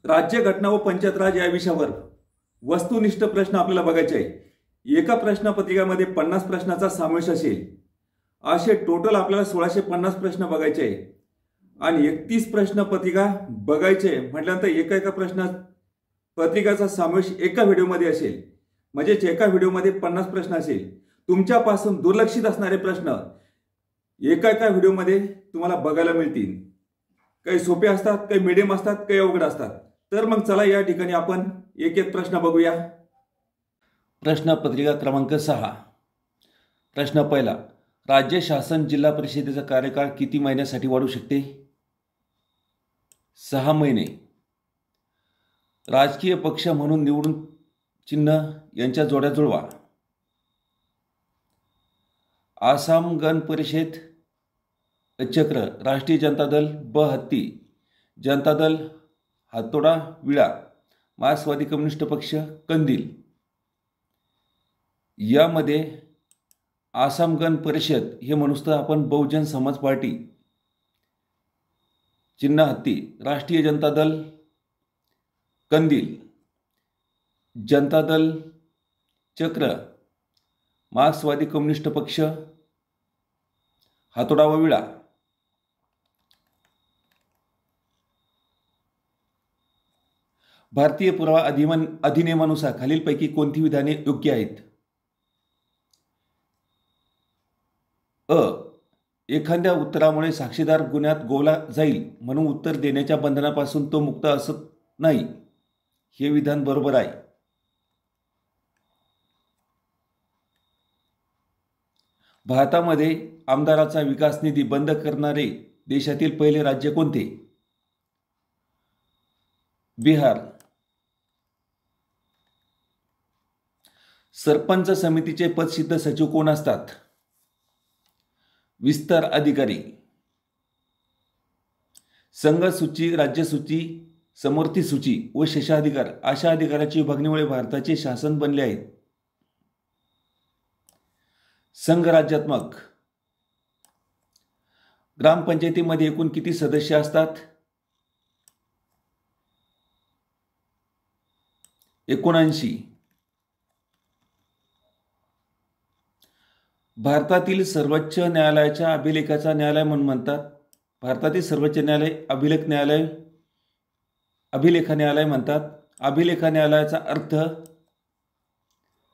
राज्यघटना व पंचायत राज या विषयावर वस्तुनिष्ठ प्रश्न आपल्याला बघायचे आहे। एका प्रश्नपत्रिकामध्ये 50 प्रश्नाचा समावेश असेल। असे टोटल आपल्याला 1650 प्रश्न बघायचे आहे आणि 31 प्रश्नपत्रिका बघायचे म्हटल्यानंतर एका पत्रिकाचा समावेश एका व्हिडिओमध्ये असेल। म्हणजे एका व्हिडिओमध्ये 50 प्रश्न असेल। तुमच्यापासून दुर्लक्षित असणारे प्रश्न एका व्हिडिओमध्ये तुम्हाला बघायला मिळतील। काही सोपे असतात, काही मीडियम असतात, काही अवघड असतात। तर मग चला या ठिकाणी आपण एक प्रश्न बघूया। प्रश्नपत्रिका क्रमांक 6। प्रश्न पहिला, राज्य शासन जिल्हा परिषदेचा कार्यकाळ किती महिन्यासाठी वाढू शकते? 6 महिने। राजकीय पक्ष म्हणून निवडून चिन्ह यांच्या जोड्या जुळवा। आसाम गण परिषद चक्र, राष्ट्रीय जनता दल ब हत्ती, जनता दल हातोडा विळा, मार्क्सवादी कम्युनिस्ट पक्ष कंदील। यामध्ये आसाम गण परिषद हे म्हणून आपण बहुजन समाज पार्टी, चिन्ह हत्ती, राष्ट्रीय जनता दल कंदील, जनता दल चक्र, मार्क्सवादी कम्युनिस्ट पक्ष हातोडा व विळा। भारतीय पुरावा अधिनियमानुसार खालीलपैकी कोणती विधाने योग्य आहेत? अ, एखाद्या उत्तरामुळे साक्षीदार गुन्ह्यात गोवला जाईल म्हणून उत्तर देण्याच्या बंधनापासून तो मुक्त असत नाही, हे विधान बरोबर आहे। भारतामध्ये आमदाराचा विकास निधी बंद करणारे देशातील पहिले राज्य कोणते? बिहार। सरपंच समितीचे पदसिद्ध सचिव कोण असतात? विस्तार अधिकारी। संघ सूची, राज्य सूची, समवर्ती सूची व शेषाधिकार अशा अधिकाराची विभागणीमुळे भारताचे शासन बनले आहे। संघराज्यात्मक। ग्रामपंचायतीमध्ये एकूण किती सदस्य असतात? 79। भारतातील सर्वोच्च न्यायालयाच्या अभिलेखाचा न्यायालय म्हणून म्हणतात। भारतातील सर्वोच्च न्यायालय अभिलेख न्यायालय म्हणतात। अभिलेख न्यायालयाचा अर्थ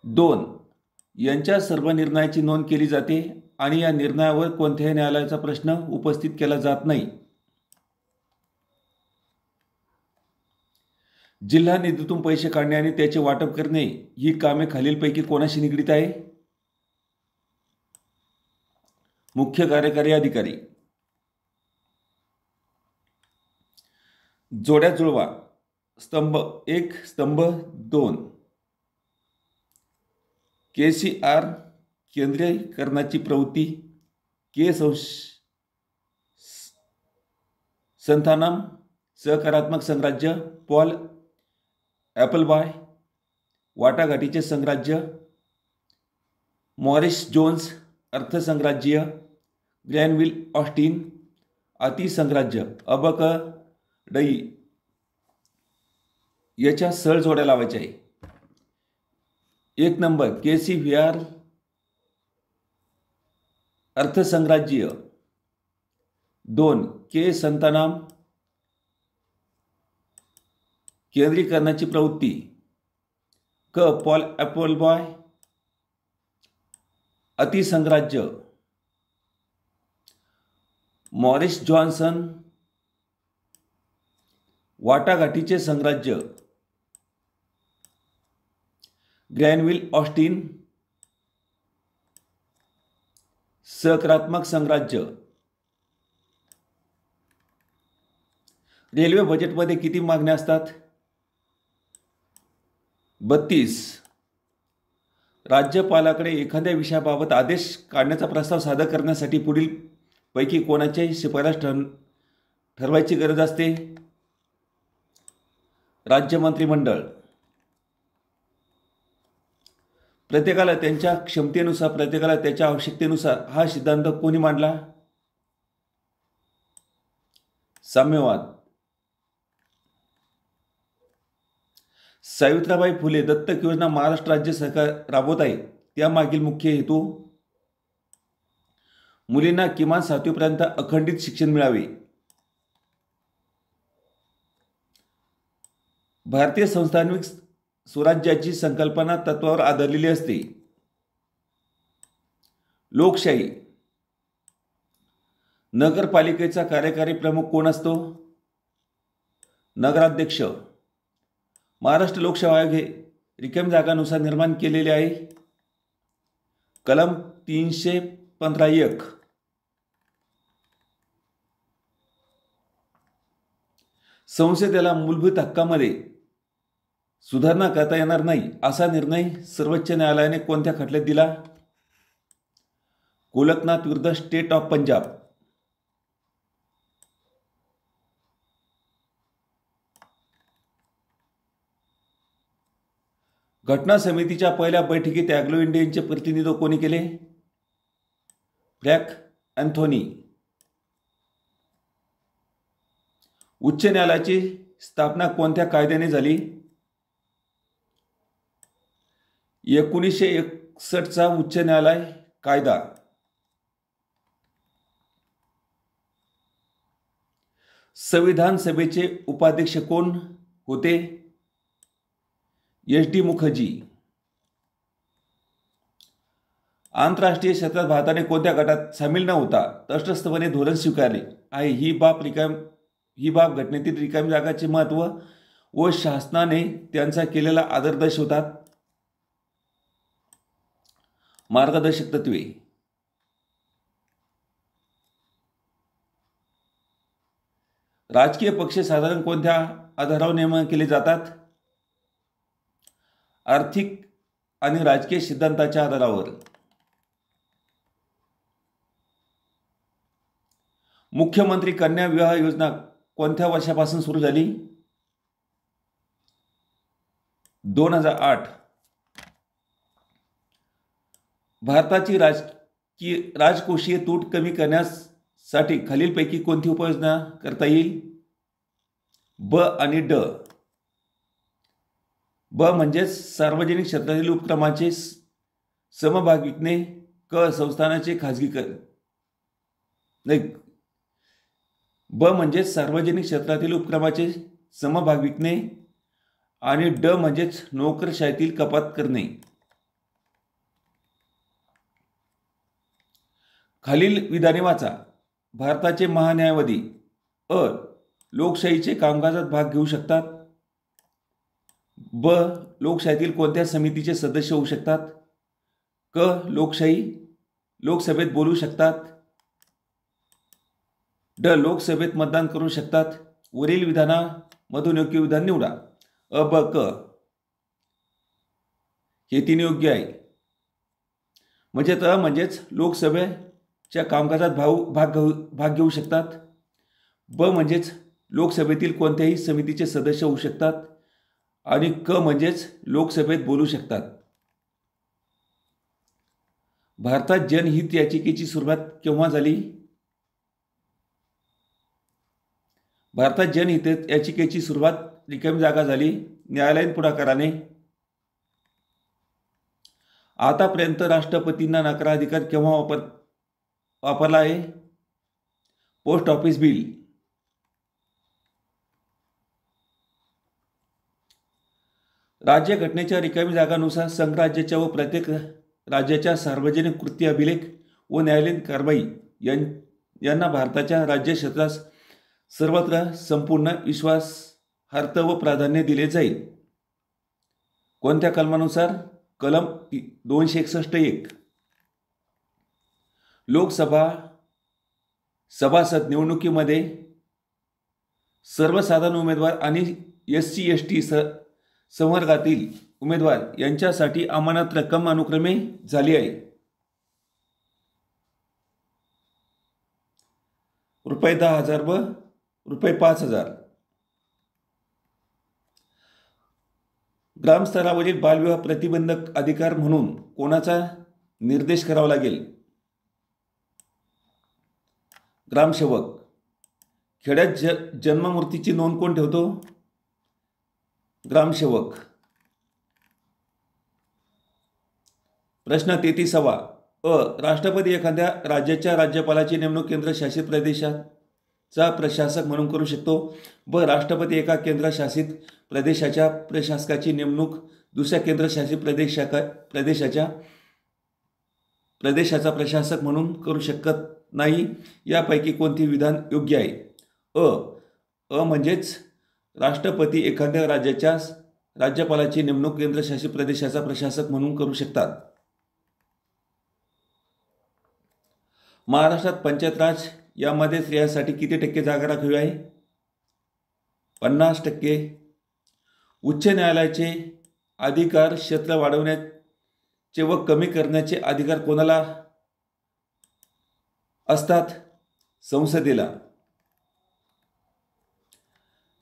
2 यांच्या सर्व निर्णयाची नोंद केली जाते आणि या निर्णयावर कोणत्याही न्यायालयाचा प्रश्न उपस्थित केला जात नाही। जिल्हा निधीतून पैसे काढणे आणि त्याचे वाटप करणे ही कामे खालीलपैकी कोणाशी निगडीत आहे? मुख्य कार्यकारी अधिकारी। जोड्या जुळवा। स्तंभ 1, स्तंभ 2। KCR केंद्रीकरणाची प्रवृत्ती, के संथानम सहकारात्मक संघराज्य, पॉल ॲपलबॉय वाटाघाटीचे संघराज्य, मॉरिस जोन्स अर्थसंघराज्य, ग्रॅनविल ऑस्टिन अतिसंघराज्य। अबक डई याच्या सळ जोड्या लावायच्या आहे। 1 नंबर KCVR अर्थसंघराज्य, 2 के संतानाम केंद्रीकरणाची प्रवृत्ती, क पॉल ॲपलबॉय अतिसंघराज्य, मॉरिस जॉन्सन वाटाघाटीचे संघराज्य, ग्रॅनविल ऑस्टिन सहकारात्मक संघराज्य। रेल्वे बजेटमध्ये किती मागण्या असतात? 32। राज्यपालाकडे एखाद्या विषयाबाबत आदेश काढण्याचा प्रस्ताव सादर करण्यासाठी पुढील पैकी कोणाच्याही शिफारस ठरवायची गरज असते? राज्य मंत्रिमंडळ। प्रत्येकाला त्यांच्या क्षमतेनुसार, प्रत्येकाला त्याच्या आवश्यकतेनुसार हा सिद्धांत कोणी मांडला? साम्यवाद। सावित्रीबाई फुले दत्तक योजना महाराष्ट्र राज्य सरकार राबवत आहे, त्यामागील मुख्य हेतू मुलींना किमान 7वीपर्यंत अखंडित शिक्षण मिळावे. भारतीय संस्थानिक स्वराज्याची संकल्पना तत्वावर आधारलेली असते. लोकशाही. नगरपालिकेचा कार्यकारी प्रमुख कोण असतो? नगराध्यक्ष. महाराष्ट्र लोकसेवा आयोग हे रिकाम्या जागांनुसार निर्माण केलेले आहे. कलम 315(1). संसदेला मूलभूत हक्कामध्ये सुधारणा करता येणार नाही असा निर्णय सर्वोच्च न्यायालयाने कोणत्या खटल्यात दिला? गोलकनाथ विरुद्ध स्टेट ऑफ पंजाब. घटना समितीच्या पहिल्या बैठकीत अँग्लो इंडियनचे प्रतिनिधित्व कोणी केले? Frank Anthony. उच्च न्यायालयाची स्थापना कोणत्या कायद्याने झाली? 1961चा उच्च न्यायालय कायदा. संविधान सभेचे उपाध्यक्ष कोण होते? H D Mukherjee. आंतरराष्ट्रीय क्षेत्रात भारताने कोणत्या गटात सामील न होता तटस्थपणे धोरण स्वीकारले आहे? ही बाब घटनेतील रिकामी जागाचे महत्त्व व शासनाने त्यांचा केलेला आदर दर्शवतात. मार्गदर्शक तत्वे. राजकीय पक्ष साधारण कोणत्या आधारावर नेमणूक केले जातात? आर्थिक आणि राजकीय सिद्धांताच्या आधारावर. मुख्यमंत्री कन्या विवाह योजना कोणत्या वर्षापासून सुरू झाली? 2008. भारताची राजकोषीय तूट कमी करण्यासाठी खालीलपैकी कोणती उपाययोजना करता येईल? ब आणि ड. ब म्हणजे सार्वजनिक क्षेत्रातील उपक्रमांचे समभाग विकणे. क संस्थानाचे खाजगीकरण. नाही, ब म्हणजे सार्वजनिक क्षेत्रातील उपक्रमाचे समभाग विकणे आणि ड म्हणजेच नोकरशाहीतील कपात करणे. खालील विधाने वाचा. भारताचे महान्यायवादी अ लोकशाहीचे कामकाजात भाग घेऊ शकतात. ब लोकशाहीतील कोणत्या समितीचे सदस्य होऊ शकतात? क लोकसभेत बोलू शकतात. ड लोकसभेत मतदान करू शकतात. वरील विधानामधून योग्य विधान निवडा. अ ब क हे तीन योग्य आहे. म्हणजेच लोकसभेच्या कामकाजात भाग घेऊ शकतात. ब म्हणजेच लोकसभेतील कोणत्याही समितीचे सदस्य होऊ शकतात आणि क म्हणजेच लोकसभेत बोलू शकतात. भारतात जनहित याचिकेची सुरुवात केव्हा झाली? भारतात जनहित याचिकेची सुरुवात रिकामी जागा झाली न्यायालयीन पुढाकाराने. आतापर्यंत राष्ट्रपतींना नकाराधिकार केव्हा वापरला आहे? Post office bill. राज्यघटनेच्या रिकामी जागांनुसार संघराज्याच्या व प्रत्येक राज्याच्या सार्वजनिक कृती अभिलेख व न्यायालयीन कारवाई यांना भारताच्या राज्य क्षेत्रात सर्वत्र संपूर्ण विश्वासार्हता व प्राधान्य दिले जाईल. कोणत्या कलमानुसार? कलम 261(1). लोकसभा सभासद निवडणुकीमध्ये सर्वसाधारण उमेदवार आणि SC ST संवर्गातील उमेदवार यांच्यासाठी अमानत रक्कम अनुक्रमे झाली आहे. ₹10,000 व ₹5,000. ग्रामस्तरावरील बालविवाह प्रतिबंधक अधिकार म्हणून कोणाचा निर्देश करावा लागेल? ग्रामसेवक. खेड्यात जन्ममृत्यूची नोंद कोण ठेवतो? ग्रामसेवक. प्रश्न 33वा. राष्ट्रपती एखाद्या राज्याच्या राज्यपालाची नेमणूक केंद्रशासित प्रदेशाचा प्रशासक म्हणून करू शकतो. राष्ट्रपती एका केंद्रशासित प्रदेशाच्या प्रशासकाची नेमणूक दुसऱ्या केंद्रशासित प्रदेशाचा प्रशासक म्हणून करू शकत नाही. यापैकी कोणते विधान योग्य आहे? म्हणजेच राष्ट्रपती एखाद्या राज्याच्या राज्यपालाची नेमणूक केंद्रशासित प्रदेशाचा प्रशासक म्हणून करू शकतात. महाराष्ट्रात पंचायत राज यामध्ये स्त्रियांसाठी किती टक्के जागा राखीव आहे? 50%. उच्च न्यायालयाचे अधिकार क्षेत्र वाढवण्याचे व कमी करण्याचे अधिकार कोणाला असतात? संसदेला.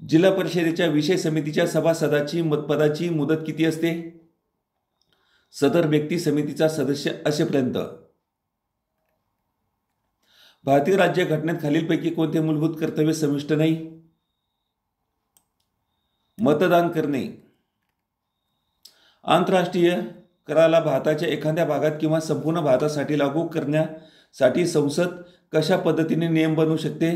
जिल्हा परिषदेच्या विषय समितीच्या सभासदाची पदाची मुदत किती असते? सदर व्यक्ती समितीचा सदस्य असेपर्यंत. भारतीय राज्य घटनेत खालीलपैकी कोणते मूलभूत कर्तव्य समाविष्ट नाही? मतदान करणे. आंतरराष्ट्रीय कराला भारताच्या एखाद्या भागात किंवा संपूर्ण भारतासाठी लागू करण्यासाठी संसद कशा पद्धतीने नियम बनवू शकते?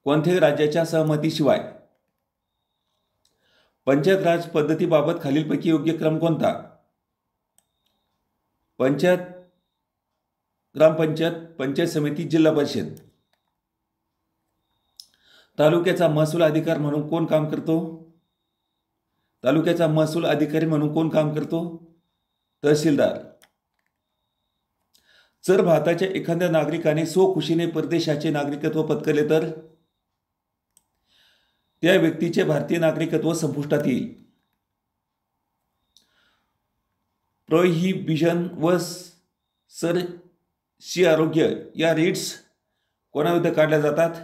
कोणत्याही राज्याच्या सहमतीशिवाय. पंचायत राज पद्धतीबाबत खालीलपैकी योग्य क्रम कोणता? पंचायत, ग्रामपंचायत, पंचायत समिती, जिल्हा परिषद. तालुक्याचा महसूल अधिकारी म्हणून कोण काम करतो? तालुक्याचा महसूल अधिकारी म्हणून कोण काम करतो? तहसीलदार. जर भारताच्या एखाद्या नागरिकाने स्वखुशीने परदेशाचे नागरिकत्व पत्करले तर त्या व्यक्तीचे भारतीय नागरिकत्व संपुष्टात येईल. प्रोहिबिशन व सरशी आरोग्य या रिट्स कोणाविरुद्ध काढल्या जातात?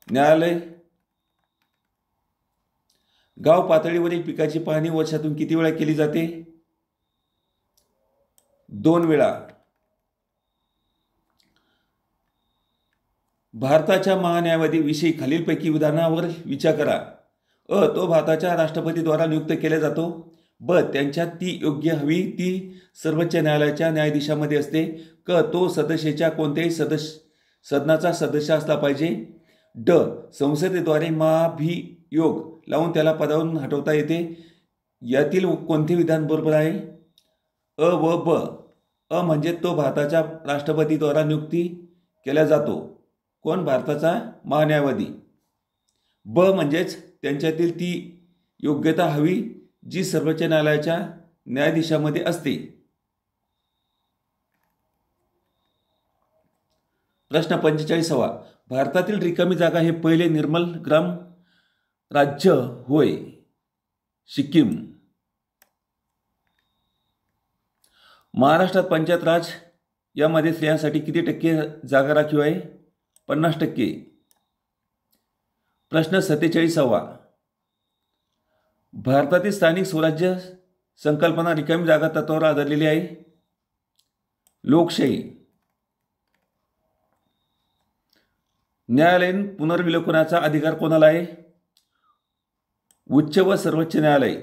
न्यायालय. गाव पातळीवरील पिकाची पाहणी वर्षातून किती वेळा केली जाते? 2 वेळा. भारताच्या महान्यायवादी विषयी खालीलपैकी विधानावर विचार करा. तो भारताच्या राष्ट्रपतीद्वारा नियुक्त केला जातो. त्यांच्यात ती योग्य हवी ती सर्वोच्च न्यायालयाच्या न्यायाधीशामध्ये असते. तो सदस्याच्या कोणत्याही सदनाचा सदस्य असला पाहिजे. संसदेद्वारे महाभियोग लावून त्याला पदावरून हटवता येते. यातील कोणते विधान बरोबर आहे? व ब. म्हणजे तो भारताच्या राष्ट्रपतीद्वारा नियुक्ती केला जातो. कोण? भारताचा महान्यायवादी. म्हणजेच त्यांच्यातील ती योग्यता हवी जी सर्वोच्च न्यायालयाच्या न्यायाधीशामध्ये असते. प्रश्न 45वा. भारतातील रिकामी जागा हे पहिले निर्मल ग्राम राज्य होय. सिक्कीम. महाराष्ट्रात पंचायत राज यामध्ये स्त्रियांसाठी किती टक्के जागा राखीव आहे? 50%. प्रश्न 47वा. भारतातील स्थानिक स्वराज्य संकल्पना रिकामी जागा तत्वावर आधारलेली आहे. लोकशाही. न्यायालयीन पुनर्विलोकनाचा अधिकार कोणाला आहे? उच्च व सर्वोच्च न्यायालय.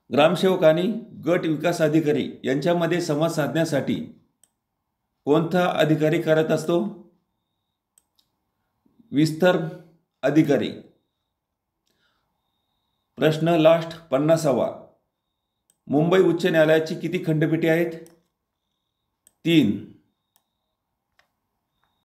ग्रामसेवक आणि गट विकास अधिकारी यांच्यामध्ये संवाद साधण्यासाठी कोणता अधिकारी करत असतो? विस्तार अधिकारी. प्रश्न लास्ट 50वा. मुंबई उच्च न्यायालयाची किती खंडपीठे आहेत? 3.